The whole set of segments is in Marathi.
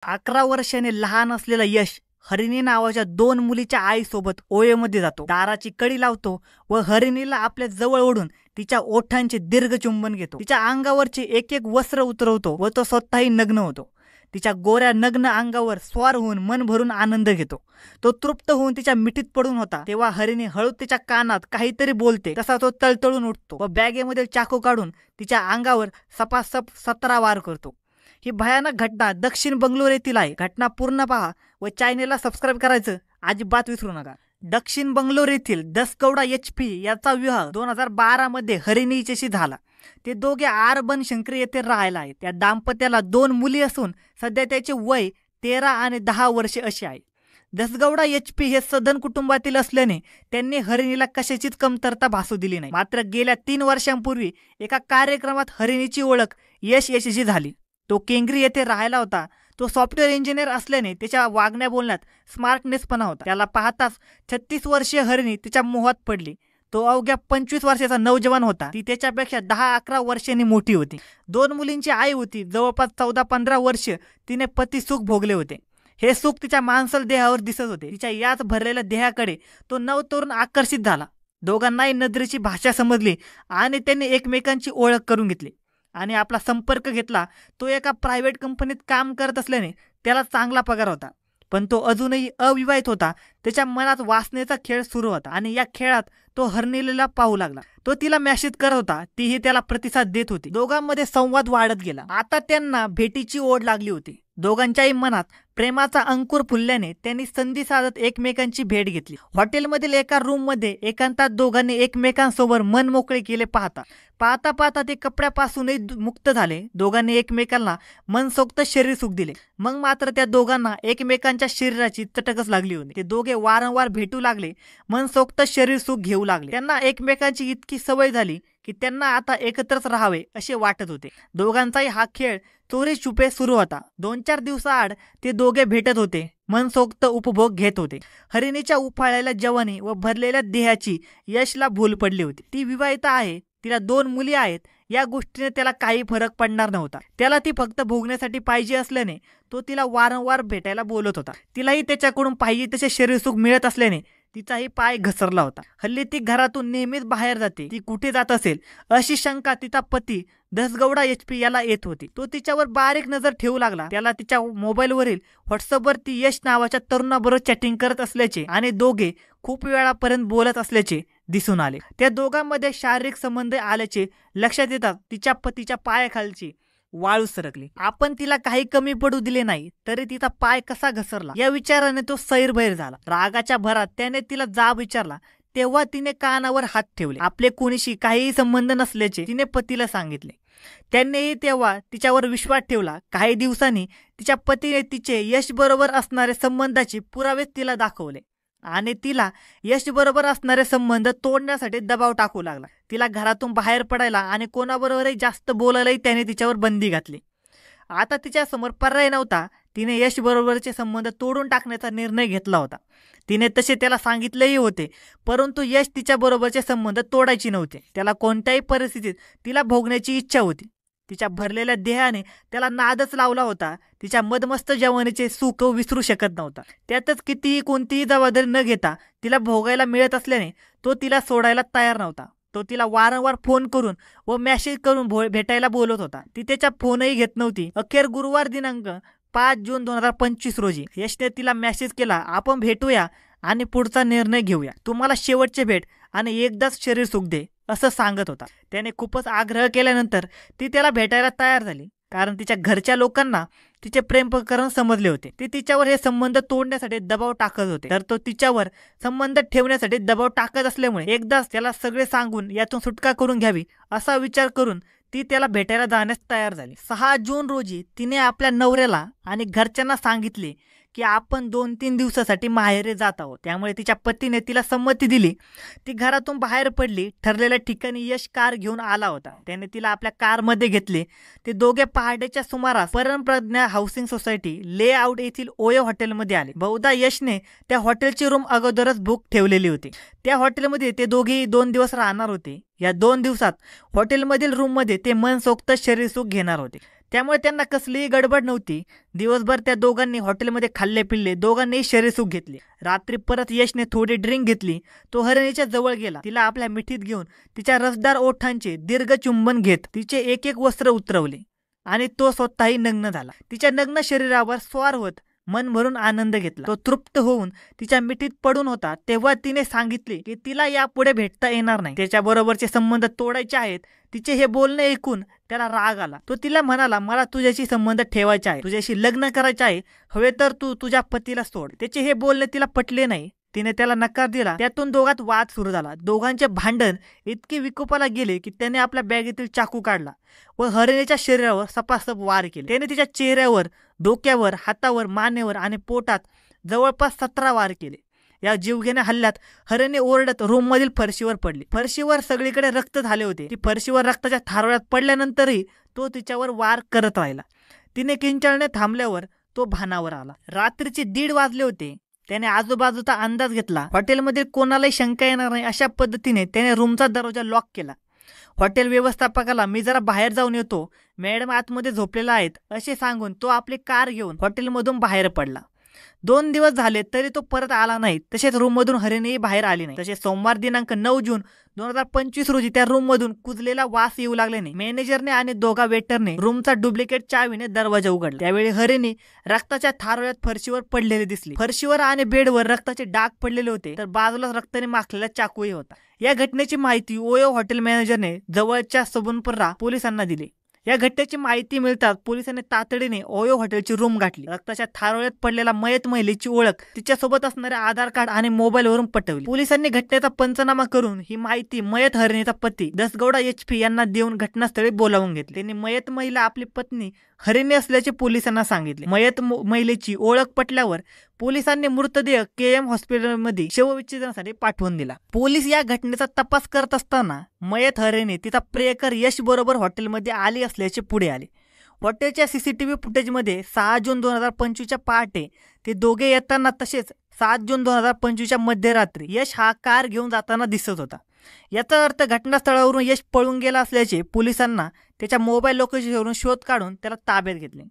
11 वर्षाने लहान असलेला यश हरिणी नावाच्या 2 मुलीच्या आईसोबत ओळेमध्ये जातो. दाराची कडी लावतो व हरिणीला आपल्या जवळ ओढून तिच्या ओठांचे दीर्घ चुंबन घेतो. तिच्या अंगावरचे एक एक वस्त्र उतरवतो व तो स्वतःही नग्न होतो. तिच्या गोऱ्या नग्न अंगावर स्वार होऊन मन भरून आनंद घेतो. तो तृप्त होऊन तिच्या मिठीत पडून होता तेव्हा हरिणी हळू तिच्या कानात काहीतरी बोलते. तसा तो तळतळून उठतो व बॅगेमधील चाकू काढून तिच्या अंगावर सपासप 17 वार करतो. ही भयानक घटना दक्षिण बंगलोर येथील आहे. घटना पूर्ण पहा व चॅनेलला सबस्क्राईब करायचं अजिबात विसरू नका. दक्षिण बंगलोर येथील दसगौडा HP याचा विवाह 2012 मध्ये हरिणी हिच्याशी झाला. ते दोघे आर बनशंकरी येथे राहायला आहेत. त्या दाम्पत्याला 2 मुली असून सध्या त्याचे वय 13 आणि 10 वर्षे असे आहे. दसगौडा HP हे सधन कुटुंबातील असल्याने त्यांनी हरिणीला कशाचीच कमतरता भासू दिली नाही. मात्र गेल्या 3 वर्षांपूर्वी एका कार्यक्रमात हरिणीची ओळख यशशी झाली. तो केंगरी येथे राहायला होता. तो सॉफ्टवेअर इंजिनियर असल्याने त्याच्या वागण्या बोलण्यात स्मार्टनेसपणा होता. त्याला पाहताच 36 वर्षीय हरिणी तिच्या मोहात पडली. तो अवघ्या 25 वर्षाचा नौजवान होता. ती त्याच्यापेक्षा 10-11 वर्षांनी मोठी होती. 2 मुलींची आई होती. जवळपास 14-15 वर्ष तिने पती सुख भोगले होते. हे सुख तिच्या मांसल देहावर दिसत होते. तिच्या याच भरलेल्या देहाकडे तो नवतरुण आकर्षित झाला. दोघांनाही नजरेची भाषा समजली आणि त्यांनी एकमेकांची ओळख करून घेतली आणि आपला संपर्क घेतला. तो एका प्रायव्हेट कंपनीत काम करत असल्याने त्याला चांगला पगार होता, पण तो अजूनही अविवाहित होता. त्याच्या मनात वासनेचा खेळ सुरू होता आणि या खेळात तो हरिणीला पाहू लागला. तो तिला मेसेज करत होता, तीही त्याला प्रतिसाद देत होती. दोघांमध्ये संवाद वाढत गेला. आता त्यांना भेटीची ओढ लागली होती. दोघांच्याही मनात प्रेमाचा अंकुर फुलल्याने त्यांनी संधी साधत एकमेकांची भेट घेतली. हॉटेलमधील एका रूममध्ये एकांतात दोघांनी एकमेकांसोबत मन मोकळे केले. पाहता पाहता ते कपड्यापासूनही मुक्त झाले. दोघांनी एकमेकांना मनसोक्त शरीर सुख दिले. मग मात्र त्या दोघांना एकमेकांच्या शरीराची चटकच लागली होती. ते दोघे वारंवार भेटू लागले, मनसोक्त शरीर सुख घेऊ लागले. त्यांना एकमेकांची इतकी सवय झाली की त्यांना आता एकत्रच राहावे असे वाटत होते. दोघांचाही हा खेळ चोरी छुपे सुरू होता. 2-4 दिवसाआड ते दोघे भेटत होते, मनसोक्त उपभोग घेत होते. हरिणीच्या उफाळलेल्या जवानी व भरलेल्या देहाची यशला भूल पडली होती. ती विवाहित आहे, तिला 2 मुली आहेत. या गोष्टीने त्याला काही फरक पडणार नव्हता. त्याला ती फक्त भोगण्यासाठी पाहिजे असल्याने तो तिला वारंवार भेटायला बोलत होता. तिलाही त्याच्याकडून पाहिजे तसे शरीर सुख मिळत असल्याने तिचाही पाय घसरला होता. हल्ली ती घरातून नेहमीच बाहेर जाते. ती कुठे जात असेल अशी शंका तिचा पती दसगौडा HP याला येत होती. तो तिच्यावर बारीक नजर ठेवू लागला. त्याला तिच्या मोबाईलवरील व्हॉट्सअपवर ती यश नावाच्या तरुणाबरोबर चॅटिंग करत असल्याचे आणि दोघे खूप वेळापर्यंत बोलत असल्याचे दिसून आले. त्या दोघांमध्ये शारीरिक संबंध आल्याचे लक्षात येतात तिच्या पतीच्या पायाखालची वाळू सरकली. आपण तिला काही कमी पडू दिले नाही तरी तिचा पाय कसा घसरला या विचाराने तो सैरभैर झाला. रागाच्या भरात त्याने तिला जाब विचारला तेव्हा तिने कानावर हात ठेवले. आपले कोणीशी काहीही संबंध नसल्याचे तिने पतीला सांगितले. त्यांनीही तेव्हा तिच्यावर विश्वास ठेवला. काही दिवसांनी तिच्या पतीने तिचे यश बरोबर असणारे संबंधाचे पुरावे तिला दाखवले आणि तिला यश बरोबर असणारे संबंध तोडण्यासाठी दबाव टाकू लागला. तिला घरातून बाहेर पडायला आणि कोणाबरोबरही जास्त बोलायलाही त्याने तिच्यावर बंदी घातली. आता तिच्या समोर पर्याय नव्हता. तिने यश बरोबरचे संबंध तोडून टाकण्याचा निर्णय घेतला होता. तिने तसे त्याला सांगितलेही होते, परंतु यश तिच्या बरोबरचे संबंध तोडायचे नव्हते. त्याला कोणत्याही परिस्थितीत तिला भोगण्याची इच्छा होती. तिच्या भरलेल्या देहाने त्याला नादच लावला होता. तिच्या मदमस्त जवानीचे सुख विसरू शकत नव्हता. त्यातच कितीही कोणतीही जबाबदारी न घेता तिला भोगायला मिळत असल्याने तो तिला सोडायला तयार नव्हता. तो तिला वारंवार फोन करून व मेसेज करून भेटायला बोलत होता. ती त्याचा फोनही घेत नव्हती. अखेर गुरुवार दिनांक 5 जून 2025 रोजी यशने तिला मेसेज केला, आपण भेटूया आणि पुढचा निर्णय घेऊया. तुम्हाला शेवटचे भेट आणि एकदाच शरीर सुख दे असं सांगत होता. त्याने खूपच आग्रह केल्यानंतर ती त्याला भेटायला तयार झाली, कारण तिच्या घरच्या लोकांना तिचे प्रेम प्रकरण समजले होते. ते तिच्यावर हे संबंध तोडण्यासाठी दबाव टाकत होते, तर तो तिच्यावर संबंध ठेवण्यासाठी दबाव टाकत असल्यामुळे एकदाच त्याला सगळे सांगून यातून सुटका करून घ्यावी असा विचार करून ती त्याला भेटायला जाण्यास तयार झाली. 6 जून रोजी तिने आपल्या नवऱ्याला आणि घरच्यांना सांगितले की आपण 2-3 दिवसासाठी माहेरी जात आहोत. त्यामुळे तिच्या पतीने तिला संमती दिली. ती घरातून बाहेर पडली. ठरलेल्या ठिकाणी यश कार घेऊन आला होता. त्याने तिला आपल्या कारमध्ये घेतले. ते दोघे पहाटेच्या सुमारास परमप्रज्ञा हाऊसिंग सोसायटी लेआउट येथील ओयो हॉटेलमध्ये आले. बहुधा यशने त्या हॉटेलची रूम अगोदरच बुक ठेवलेली होती. त्या हॉटेलमध्ये ते दोघेही 2 दिवस राहणार होते. या 2 दिवसात हॉटेलमधील रूममध्ये ते मनसोक्त शरीर सुख घेणार होते. त्यामुळे त्यांना कसलीही गडबड नव्हती. दिवसभर त्या दोघांनी हॉटेलमध्ये खाल्ले पिल्ले, दोघांनीही शरीरसुख घेतले. रात्री परत यशने थोडी ड्रिंक घेतली. तो हरिणीच्या जवळ गेला. तिला आपल्या मिठीत घेऊन तिच्या रसदार ओठांचे दीर्घ चुंबन घेत तिचे एक एक वस्त्र उतरवले आणि तो स्वतःही नग्न झाला. तिच्या नग्न शरीरावर स्वार होत मन भरून आनंद घेतला. तो तृप्त होऊन तिच्या मिठीत पडून होता तेव्हा तिने सांगितले की तिला यापुढे भेटता येणार नाही, त्याच्या बरोबरचे संबंध तोडायचे आहेत. तिचे हे बोलणे ऐकून त्याला राग आला. तो तिला म्हणाला, मला तुझ्याशी संबंध ठेवायचे आहे, तुझ्याशी लग्न करायचे आहे, हवे तर तू तुझ्या पतीला सोड. त्याचे हे बोलणे तिला पटले नाही. तिने त्याला नकार दिला. त्यातून दोघात वाद सुरू झाला. दोघांचे भांडण इतके विकोपाला गेले की त्याने आपल्या बॅगेतील चाकू काढला व हरिणीच्या शरीरावर सपासप वार केले. त्याने तिच्या चेहऱ्यावर, डोक्यावर, हातावर, मानेवर आणि पोटात जवळपास 17 वार केले. या जीवघेण्या हल्ल्यात हरिणी ओरडत रूममधील फरशीवर पडली. फरशीवर सगळीकडे रक्त झाले होते. ती फरशीवर रक्ताच्या थारोळ्यात पडल्यानंतरही तो तिच्यावर वार करत राहिला. तिने किंचाळणे थांबल्यावर तो भानावर आला. रात्रीचे 1:30 वाजले होते. त्याने आजूबाजूचा अंदाज घेतला. हॉटेलमध्ये कोणालाही शंका येणार नाही अशा पद्धतीने त्याने रूमचा दरवाजा लॉक केला. हॉटेल व्यवस्थापकाला, मी जरा बाहेर जाऊन येतो, मॅडम आतमध्ये झोपलेला आहेत असे सांगून तो आपली कार घेऊन हॉटेलमधून बाहेर पडला. 2 दिवस झाले तरी तो परत आला नाही. तसेच रूममधून हरिणीही बाहेर आली नाही. तसेच सोमवार दिनांक 9 जून 2025 रोजी त्या रूममधून कुजलेला वास येऊ लागल्याने मॅनेजरने आणि दोघा वेटरने रूमचा डुप्लिकेट चावीने दरवाजा उघडला. त्यावेळी हरिणी रक्ताच्या थारोळ्यात फरशीवर पडलेली दिसली. फरशीवर आणि बेडवर रक्ताचे डाग पडलेले होते, तर बाजूला रक्ताने माखलेला चाकूही होता. या घटनेची माहिती ओयो हॉटेल मॅनेजरने जवळच्या सबुनपुरा पोलिसांना दिली. या घटनेची माहिती मिळताच पोलिसांनी तातडीने ओयो हॉटेलची रूम गाठली. रक्ताच्या थारोळ्यात पडलेला मयत महिलेची ओळख तिच्यासोबत असणारे आधार कार्ड आणि मोबाईलवरून पटवली. पोलिसांनी घटनेचा पंचनामा करून ही माहिती मयत हरिणीचा पती दसगौडा HP यांना देऊन घटनास्थळी बोलावून घेतले. त्यांनी मयत महिला आपली पत्नी हरिणी असल्याचे पोलिसांना सांगितले. मयत महिलेची ओळख पटल्यावर पोलिसांनी मृतदेह KM हॉस्पिटलमध्ये शवविच्छेदनासाठी पाठवून दिला. पोलीस या घटनेचा तपास करत असताना मयत हरिणी तिचा प्रियकर यश बरोबर हॉटेलमध्ये आली असल्याचे पुढे आले. हॉटेलच्या CCTV फुटेजमध्ये 6 जून 2025 पहाटे ते दोघे येताना तसेच 7 जून 2025 मध्यरात्री यश हा कार घेऊन जाताना दिसत होता. याचा अर्थ घटनास्थळावरून यश पळून गेला असल्याचे पोलिसांना त्याच्या मोबाईल लोकेशनवरून शोध काढून त्याला ताब्यात घेतले.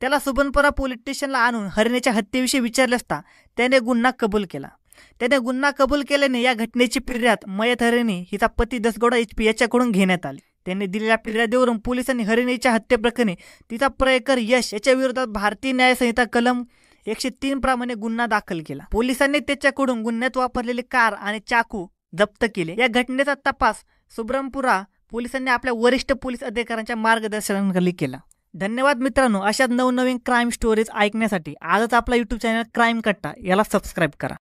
त्याला सुबनपुरा पोलीस स्टेशनला आणून हरिणीच्या हत्येविषयी विचारले असता त्याने गुन्हा कबूल केला. त्याने गुन्हा कबूल केल्याने या घटनेची फिर्याद मयत हरिणी हिचा पती दसगौडा HP याच्याकडून घेण्यात आली. त्यांनी दिलेल्या फिर्यादीवरून पोलिसांनी हरिणीच्या हत्येप्रकरणी तिचा प्रियकर यश याच्या विरोधात भारतीय न्याय संहिता कलम 103 प्रमाणे गुन्हा दाखल केला. पोलिसांनी त्याच्याकडून गुन्ह्यात वापरलेली कार आणि चाकू जप्त केले. या घटनेचा तपास सुबनपुरा पोलिसांनी आपल्या वरिष्ठ पोलीस अधिकाऱ्यांच्या मार्गदर्शनाखाली केला. धन्यवाद मित्रांनो. अशाच नवनवीन क्राईम स्टोरीज ऐकण्यासाठी आजच आपला YouTube चॅनल क्राईम कट्टा याला सबस्क्राईब करा.